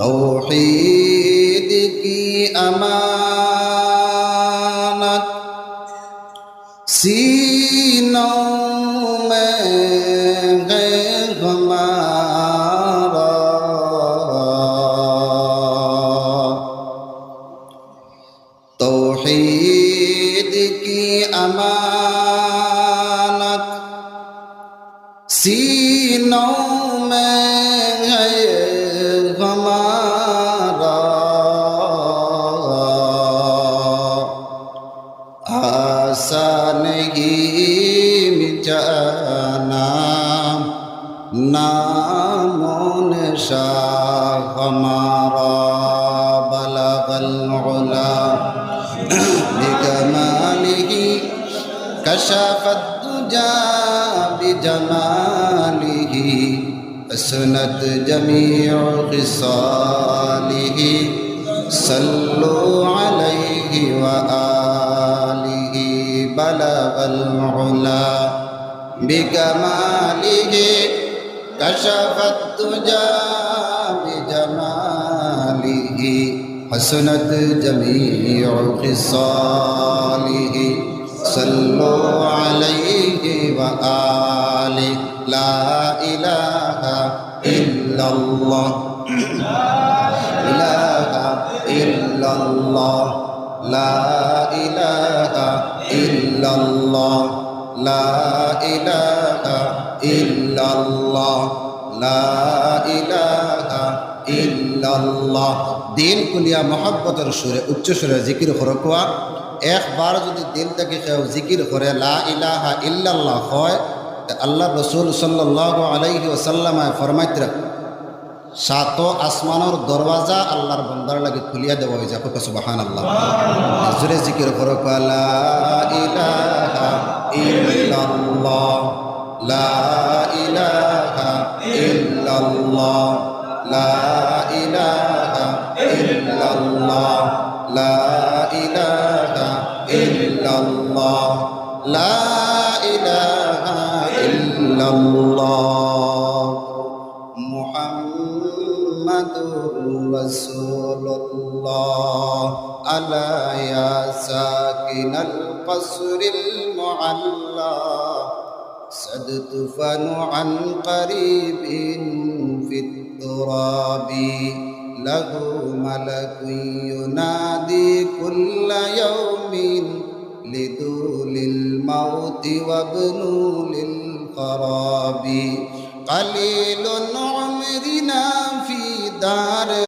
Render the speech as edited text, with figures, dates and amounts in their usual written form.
तौहीद की अमानत सीनों में है हमारा, तौहीद की अमानत सीनों में है हमारा, आसान ही मिटाना नामो निशा हमारा, बलगल उला बिकमालिही कशफत दुजा बिजमालिही, हसनत जमीउ खिसालिही, सल्लु अलैहि व आलिही, बलगल उला बिकमालिही कशफत दुजा बिजमालिही, हसनत जमीउ खिसालिही, सल्लु अलैहि व आलिही, ला इलाहा इल्लल्लाह, ला इलाहा इल्लल्लाह, ला इलाहा इल्लल्लाह, ला इलाहा इल्लल्लाह, ला इलाहा इल्लल्लाह। দিল কুলিয়া মহব্বতের সুরে উচ্চ সুরে জিকির করকুয়া একবার যদি দিল থেকে কেউ জিকির করে লা ইলাহা ইল্লাল্লাহ হয়, আল্লাহ রসুল সাল্লাল্লাহু আলাইহি ওয়াসাল্লাম ফরমাইতরা সাত আসমানের দরওয়াজা আল্লাহর বান্দার লাগে খুলিয়া দেওয়া হয়ে যাবে। সুবহানাল্লাহ। জোরে জিকির করকুয়া লা ইলাহা ইল্লাল্লাহ, লা ইলাহা ইল্লাল্লাহ, লা ইলাহা ইল্লাল্লাহ, লা ইলাহা ইল্লাল্লাহ, লা ইলাহা ইল্লাল্লাহ, মুহাম্মাদুর রাসূলুল্লাহ, আলা ইয়া সাকিনাল কসরিল মুআল্লা, صدت فنعا قريب في التراب، له ملك ينادي كل يوم لدول الموت وابنوا للخراب، قليل عمرنا في دار